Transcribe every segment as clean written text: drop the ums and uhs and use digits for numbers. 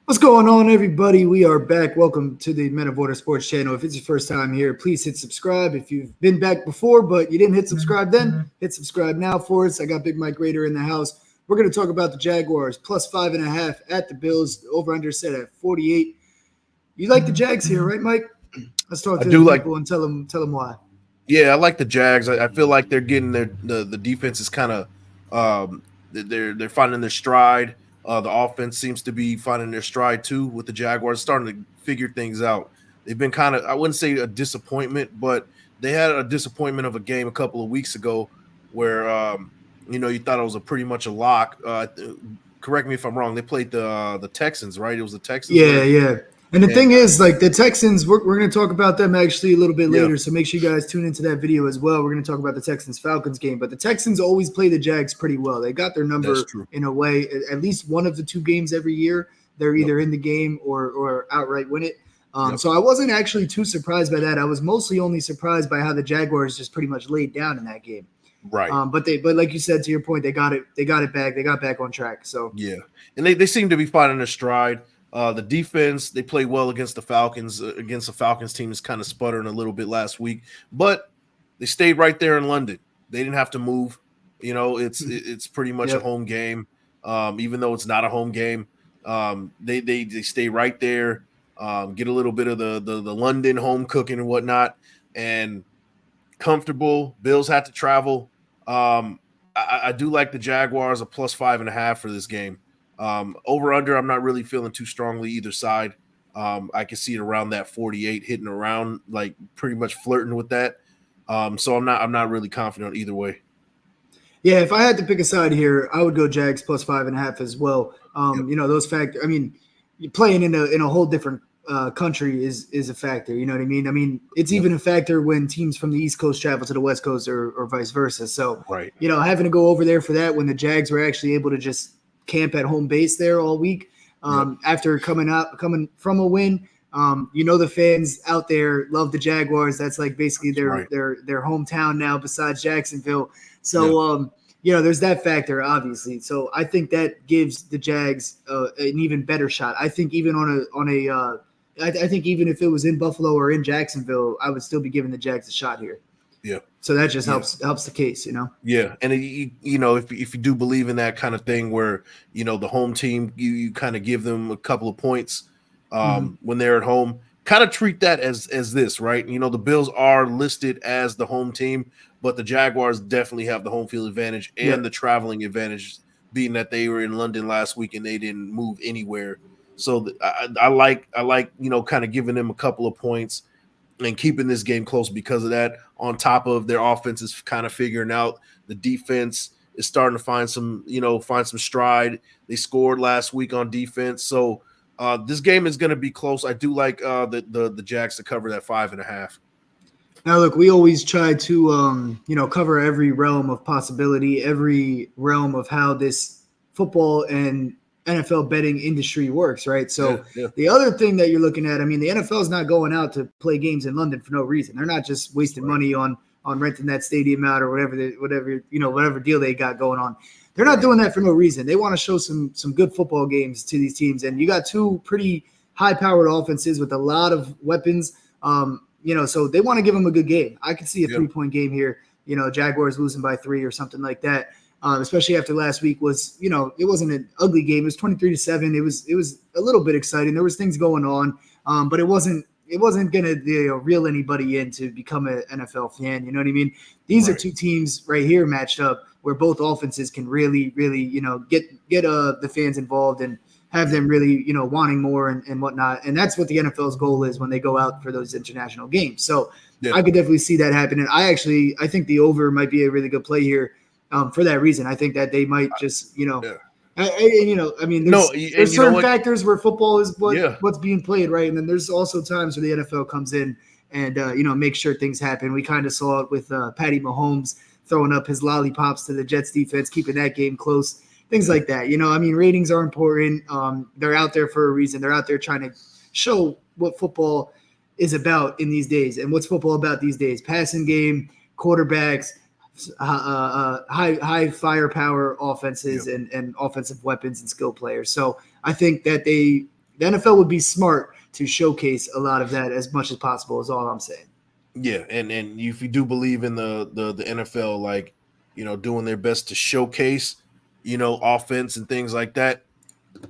What's going on, everybody? We are back. Welcome to the Men of Order Sports channel. If it's your first time here, please hit subscribe. If you've been back before, but you didn't hit subscribe then, hit subscribe now for us. I got Big Mike Raider in the house. We're going to talk about the Jaguars, plus 5.5 at the Bills, over-under set at 48. You like the Jags here, right, Mike? Let's talk to the people and tell them why. Yeah, I like the Jags. I feel like they're getting the defense is kind of they're finding their stride. The offense seems to be finding their stride too with the Jaguars, starting to figure things out. They've been kind of, I wouldn't say a disappointment, but they had a disappointment of a game a couple of weeks ago where you thought it was pretty much a lock. Correct me if I'm wrong. They played the Texans, right? It was the Texans. Yeah. And the thing is, like the Texans, we're going to talk about them actually a little bit later. So make sure you guys tune into that video as well. We're going to talk about the Texans-Falcons game. But the Texans always play the Jags pretty well. They got their number in a way. At least one of the two games every year, they're either in the game or outright win it. So I wasn't actually too surprised by that. I was mostly only surprised by how the Jaguars just pretty much laid down in that game. Right. But like you said, to your point, they got it back. They got back on track. So yeah, and they seem to be finding their stride. The defense, they played well against the Falcons. Against the Falcons team is kind of sputtering a little bit last week, but they stayed right there in London. They didn't have to move. It's pretty much a home game, even though it's not a home game. They stay right there, get a little bit of the London home cooking and whatnot, and comfortable. Bills had to travel. I do like the Jaguars a plus 5.5 for this game. Over under, I'm not really feeling too strongly either side. I can see it around that 48, hitting around, like pretty much flirting with that. So I'm not really confident either way. Yeah, if I had to pick a side here, I would go Jags plus 5.5 as well. Those factors. I mean, playing in a whole different country is a factor. You know what I mean? I mean, it's even a factor when teams from the East Coast travel to the West Coast or vice versa. So, having to go over there for that when the Jags were actually able to just camp at home base there all week after coming from a win. The fans out there love the Jaguars. That's like basically their hometown now besides Jacksonville. So, there's that factor, obviously. So I think that gives the Jags an even better shot. I think even I think even if it was in Buffalo or in Jacksonville, I would still be giving the Jags a shot here. Yeah. So that just helps the case, Yeah, and if you do believe in that kind of thing, where the home team, you kind of give them a couple of points when they're at home, kind of treat that as this, right? The Bills are listed as the home team, but the Jaguars definitely have the home field advantage and the traveling advantage, being that they were in London last week and they didn't move anywhere. So I like kind of giving them a couple of points and keeping this game close because of that. On top of their offense is kind of figuring out, the defense is starting to find some stride. They scored last week on defense, so this game is going to be close. I do like the Jags to cover that 5.5. Now, look, we always try to cover every realm of possibility, every realm of how this football and NFL betting industry works, right? So the other thing that you're looking at, I mean, the NFL is not going out to play games in London for no reason. They're not just wasting money on renting that stadium out or whatever deal they got going on. They're not doing that for no reason. They want to show some good football games to these teams, and you got two pretty high-powered offenses with a lot of weapons. So they want to give them a good game. I could see a 3-point game here. Jaguars losing by 3 or something like that. Especially after last week was, it wasn't an ugly game. It was 23-7. It was a little bit exciting. There was things going on, but it wasn't going to reel anybody in to become an NFL fan. You know what I mean? These are two teams right here matched up where both offenses can really, really, get the fans involved and have them really, wanting more and whatnot. And that's what the NFL's goal is when they go out for those international games. So I could definitely see that happening. I think the over might be a really good play here. For that reason, I think that they might just, there's certain factors where football is what's being played, right? And then there's also times where the NFL comes in and, makes sure things happen. We kind of saw it with Patty Mahomes throwing up his lollipops to the Jets defense, keeping that game close, things like that. Ratings are important. They're out there for a reason. They're out there trying to show what football is about in these days. And what's football about these days? Passing game, quarterbacks, high firepower offenses and offensive weapons and skill players. So I think that they the NFL would be smart to showcase a lot of that as much as possible is all I'm saying. Yeah, and if you do believe in the NFL, like, doing their best to showcase, offense and things like that,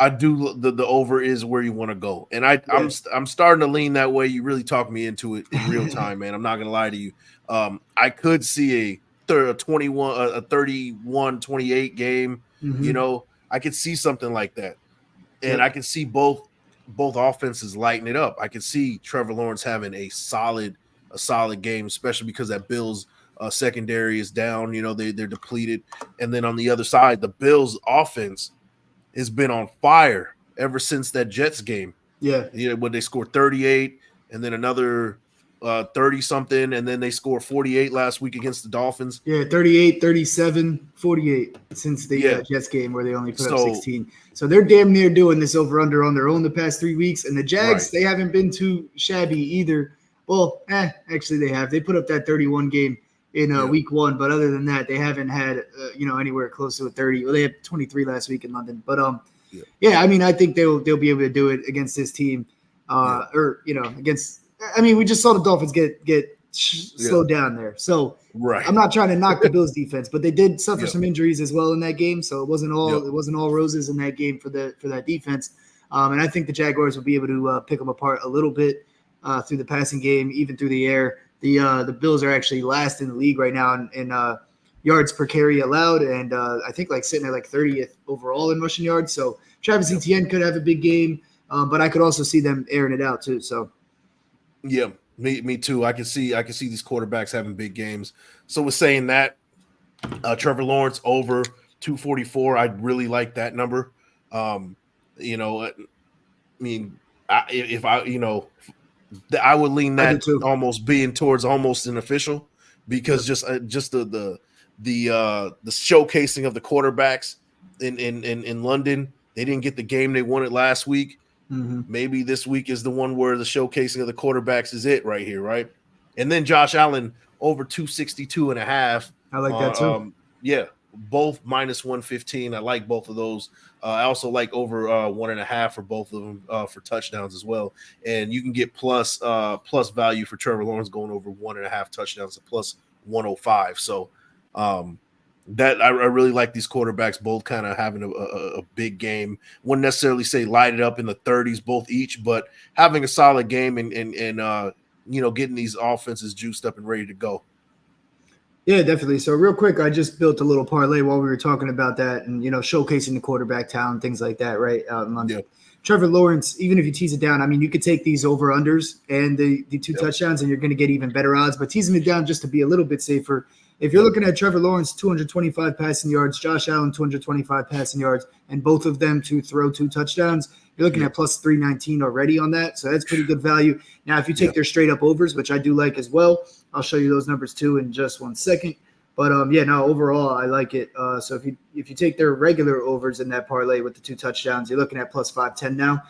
I do the over is where you want to go, and I'm starting to lean that way. You really talk me into it in real time, man. I'm not gonna lie to you. I could see a 31-28 game. I could see something like that, and I can see both offenses lighting it up. I can see Trevor Lawrence having a solid game, especially because that Bills secondary is down. They're depleted, and then on the other side, the Bills offense has been on fire ever since that Jets game. Yeah. When they scored 38 and then another 30 something, and then they scored 48 last week against the Dolphins. Yeah, 38, 37, 48 since the Jets game where they only put up 16. So they're damn near doing this over under on their own the past 3 weeks. And the Jags, they haven't been too shabby either. Well, actually they have. They put up that 31 game in week 1, but other than that, they haven't had anywhere close to a 30. Well, they had 23 last week in London, but I mean, I think they'll be able to do it against this team, or against. I mean, we just saw the Dolphins get slowed down there, so I'm not trying to knock the Bills defense, but they did suffer some injuries as well in that game, so it wasn't all roses in that game for that defense, and I think the Jaguars will be able to pick them apart a little bit through the passing game, even through the air. The Bills are actually last in the league right now in yards per carry allowed, and I think sitting at 30th overall in rushing yards. So Travis Etienne could have a big game, but I could also see them airing it out too. So yeah, me too. I can see these quarterbacks having big games. So we're saying that Trevor Lawrence over 244. I really like that number. I mean, I would lean that almost being towards almost an official, because just the showcasing of the quarterbacks in London. They didn't get the game they wanted last week. Maybe this week is the one where the showcasing of the quarterbacks is it right here, right? And then Josh Allen over 262.5. I like that too. Both minus 115. I like both of those. I also like over 1.5 for both of them for touchdowns as well. And you can get plus value for Trevor Lawrence going over 1.5 touchdowns at plus 105. So that I really like these quarterbacks both kind of having a big game. Wouldn't necessarily say light it up in the 30s both each, but having a solid game and getting these offenses juiced up and ready to go. Yeah, definitely. So real quick, I just built a little parlay while we were talking about that and, showcasing the quarterback talent, things like that, right? Trevor Lawrence, even if you tease it down, I mean, you could take these over-unders and the 2 touchdowns and you're going to get even better odds, but teasing it down just to be a little bit safer. If you're looking at Trevor Lawrence, 225 passing yards, Josh Allen, 225 passing yards, and both of them to throw 2 touchdowns, you're looking at plus 319 already on that. So that's pretty good value. Now, if you take their straight up overs, which I do like as well, I'll show you those numbers too in just 1 second. But overall, I like it. So if you take their regular overs in that parlay with the 2 touchdowns, you're looking at plus 510 now.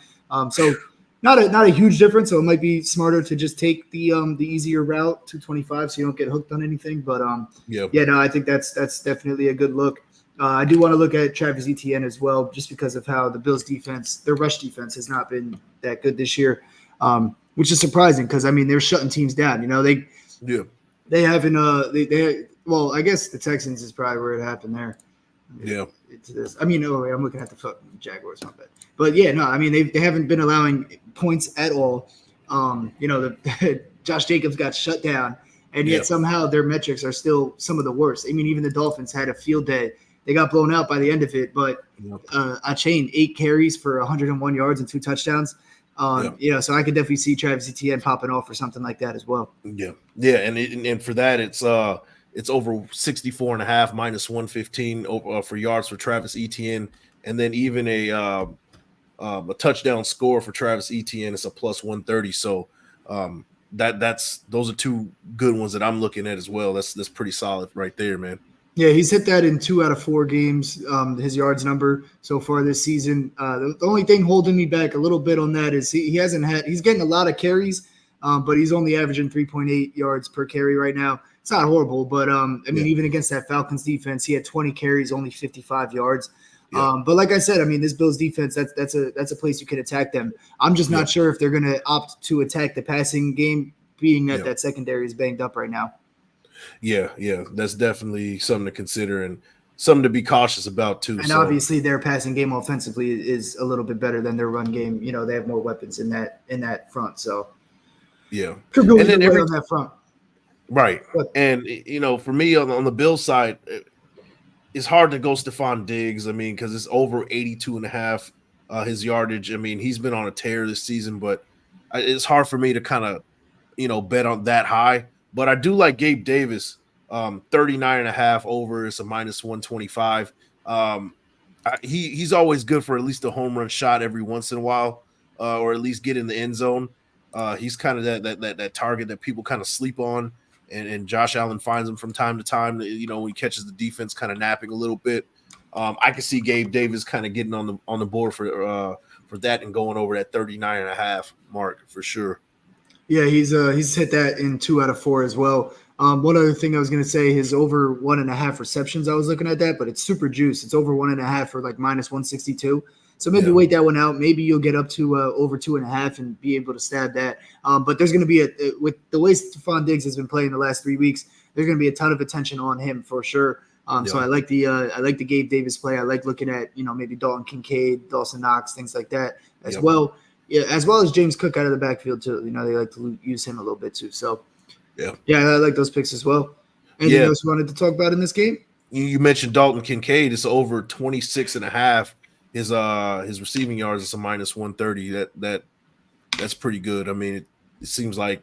So not a huge difference. So it might be smarter to just take the easier route, 225, so you don't get hooked on anything. But I think that's definitely a good look. I do want to look at Travis Etienne as well, just because of how the Bills defense, their rush defense, has not been that good this year, which is surprising because I mean they're shutting teams down. They haven't. Well, I guess the Texans is probably where it happened there. It's this. I mean, I'm looking at the fucking Jaguars, not bad. But I mean they haven't been allowing points at all. Josh Jacobs got shut down, and yet somehow their metrics are still some of the worst. I mean, even the Dolphins had a field day. They got blown out by the end of it, but Achane 8 carries for 101 yards and 2 touchdowns. So I could definitely see Travis Etienne popping off for something like that as well. And for that it's over 64.5 minus 115 for yards for Travis Etienne, and then even a touchdown score for Travis Etienne is a plus 130. So those are 2 good ones that I'm looking at as well. That's pretty solid right there, man. Yeah, he's hit that in 2 out of 4 games, his yards number so far this season. The only thing holding me back a little bit on that is he's getting a lot of carries, but he's only averaging 3.8 yards per carry right now. It's not horrible, but even against that Falcons defense, he had 20 carries, only 55 yards. Yeah. But like I said, I mean, this Bills defense, that's a place you can attack them. I'm just not sure if they're going to opt to attack the passing game, being that that secondary is banged up right now. Yeah, that's definitely something to consider and something to be cautious about too. And obviously, their passing game offensively is a little bit better than their run game. You know, they have more weapons in that front. So could go either way on that front. Right. And for me on the Bills side, it's hard to go Stephon Diggs. I mean, because it's over 82.5 his yardage. I mean, he's been on a tear this season, but it's hard for me to kind of bet on that high. But I do like Gabe Davis, 39.5 over. It's a minus 125. He's always good for at least a home run shot every once in a while, or at least get in the end zone. He's kind of that target that people kind of sleep on, and Josh Allen finds him from time to time. When he catches the defense kind of napping a little bit. I can see Gabe Davis kind of getting on the board for that and going over that 39.5 mark for sure. Yeah, he's hit that in 2 out of 4 as well. One other thing I was going to say, his over 1.5 receptions, I was looking at that, but it's super juice. It's over 1.5 for like minus 162. So maybe wait that one out. Maybe you'll get up to over 2.5 and be able to stab that. But there's going to be with the way Stephon Diggs has been playing the last 3 weeks, there's going to be a ton of attention on him for sure. So I like the Gabe Davis play. I like looking at maybe Dalton Kincaid, Dawson Knox, things like that as well. Yeah, as well as James Cook out of the backfield too. They like to use him a little bit too. So yeah, I like those picks as well. Anything else you wanted to talk about in this game? You mentioned Dalton Kincaid. It's over 26.5. His receiving yards is a minus 130. That's pretty good. I mean, it seems like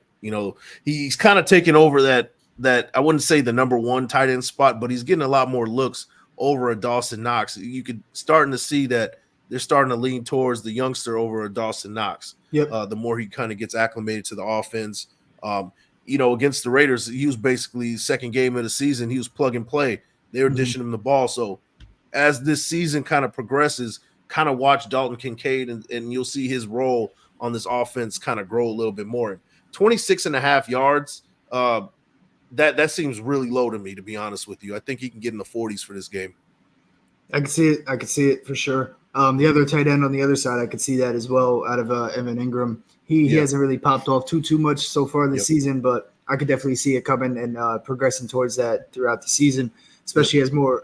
he's kind of taking over that I wouldn't say the number one tight end spot, but he's getting a lot more looks over a Dawson Knox. You could starting to see that they're starting to lean towards the youngster over a Dawson Knox. The more he kind of gets acclimated to the offense. Against the Raiders, he was basically second game of the season. He was plug and play. They were dishing him the ball. So as this season kind of progresses, kind of watch Dalton Kincaid and you'll see his role on this offense kind of grow a little bit more. 26.5 yards. That seems really low to me, to be honest with you. I think he can get in the 40s for this game. I could see it for sure. The other tight end on the other side, I could see that as well out of Evan Ingram. He hasn't really popped off too much so far this season, but I could definitely see it coming and progressing towards that throughout the season, especially as more,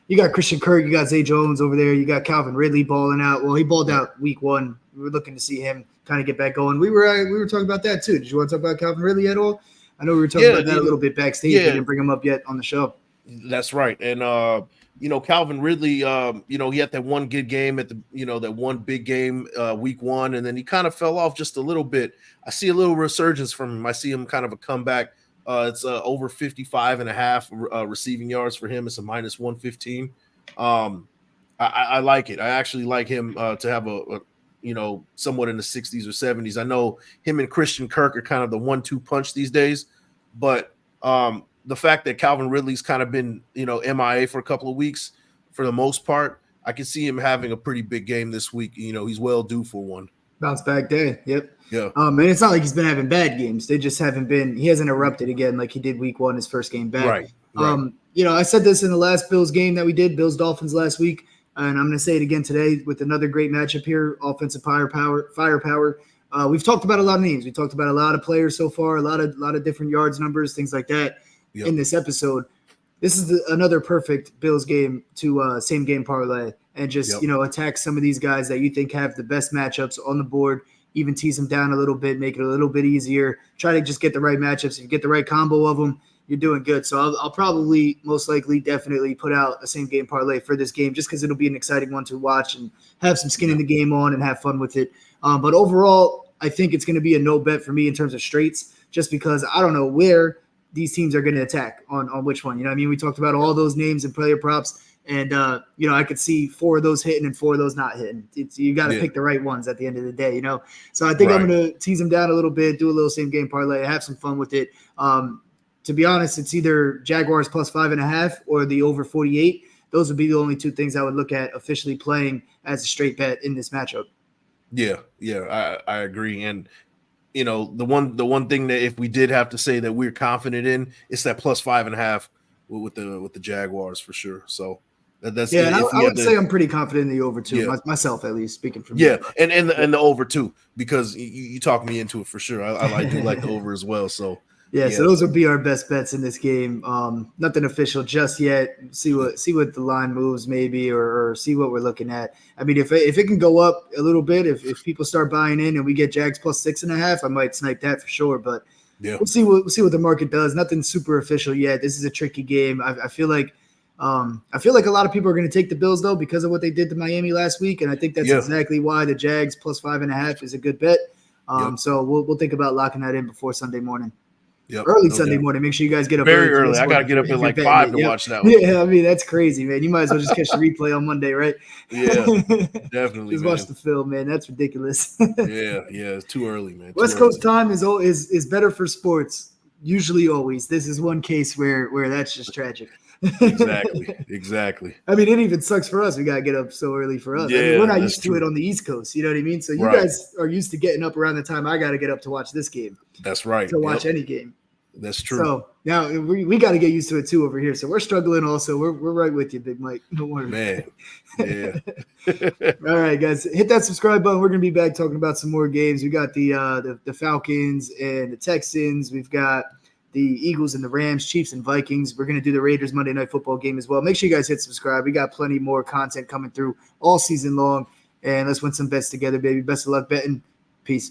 you got Christian Kirk, you got Zay Jones over there, you got Calvin Ridley balling out. Well, he balled out week 1. We were looking to see him kind of get back going. We were talking about that too. Did you want to talk about Calvin Ridley at all? I know we were talking about that a little bit backstage. We didn't bring him up yet on the show. That's right. And Calvin Ridley, he had that one good game at the, that one big game week 1, and then he kind of fell off just a little bit. I see a little resurgence from him. I see him kind of a comeback. It's over 55.5 receiving yards for him. It's a minus 115. I like it. I actually like him to have a somewhat in the 60s or 70s. I know him and Christian Kirk are kind of the 1-2 punch these days, but the fact that Calvin Ridley's kind of been, MIA for a couple of weeks for the most part, I can see him having a pretty big game this week. He's well due for one. Bounce back day. Yep. Yeah. And it's not like he's been having bad games. They just haven't been – he hasn't erupted again like he did week 1, his first game back. Right. I said this in the last Bills game that we did, Bills-Dolphins last week, and I'm going to say it again today with another great matchup here, offensive firepower. We've talked about a lot of names. We talked about a lot of players so far, a lot of different yards, numbers, things like that in this episode. This is another perfect Bills game to same game parlay and just, attack some of these guys that you think have the best matchups on the board, even tease them down a little bit, make it a little bit easier. Try to just get the right matchups. If you get the right combo of them, you're doing good. So I'll probably most likely definitely put out a same game parlay for this game just because it'll be an exciting one to watch and have some skin in the game on and have fun with it. But overall, I think it's going to be a no bet for me in terms of straights just because I don't know where these teams are going to attack on which one. We talked about all those names and player props, and I could see 4 of those hitting and 4 of those not hitting. You got to pick the right ones at the end of the day, So I think I'm going to tease them down a little bit, do a little same game parlay, have some fun with it. To be honest, it's either Jaguars plus 5.5 or the over 48. Those would be the only 2 things I would look at officially playing as a straight bet in this matchup. Yeah, I agree. And the one thing that if we did have to say that we're confident in, it's that plus 5.5 with the Jaguars for sure. So That's Yeah, and I if we would had say to. I'm pretty confident in the over two, Yeah. myself at least, speaking for me. Yeah, and the over too, because you talk me into it for sure. I do like the over as well. So Yeah, so yeah, those would be our best bets in this game. Nothing official just yet. See what the line moves maybe, or see what we're looking at. I mean, if it can go up a little bit, if people start buying in and we get Jags plus 6.5, I might snipe that for sure. But yeah, we'll see what the market does. Nothing super official yet. This is a tricky game. I feel like a lot of people are going to take the Bills though because of what they did to Miami last week, and I think that's yeah, exactly why the Jags plus 5.5 is a good bet. yep, So we'll think about locking that in before Sunday morning. yep, Early no Sunday doubt. morning. Make sure you guys get up Very early for early. this I one got to get up at if you're like betting 5 it. to Yep. watch that one. Yeah, I mean that's crazy, man. You might as well just catch the replay on Monday, right? Yeah, definitely, Just man. watch the film, man. That's ridiculous. Yeah, it's too early, man. Too West Coast early. time is better for sports. Usually, always. This is one case where that's just tragic. Exactly. I mean, it even sucks for us. We gotta get up so early for us. I mean, we're Yeah, not that's used to it true. on the East Coast. You know what I mean? So you Right. guys are used to getting up around the time I gotta get up to watch this game, That's right. to watch Yep. any game. That's true. So now we got to get used to it too over here. So we're struggling also. We're right with you, Big Mike. Don't worry. Man. Yeah. All right, guys, hit that subscribe button. We're gonna be back talking about some more games. We got the Falcons and the Texans. We've got the Eagles and the Rams, Chiefs and Vikings. We're gonna do the Raiders Monday Night Football game as well. Make sure you guys hit subscribe. We got plenty more content coming through all season long, and let's win some bets together, baby. Best of luck betting. Peace.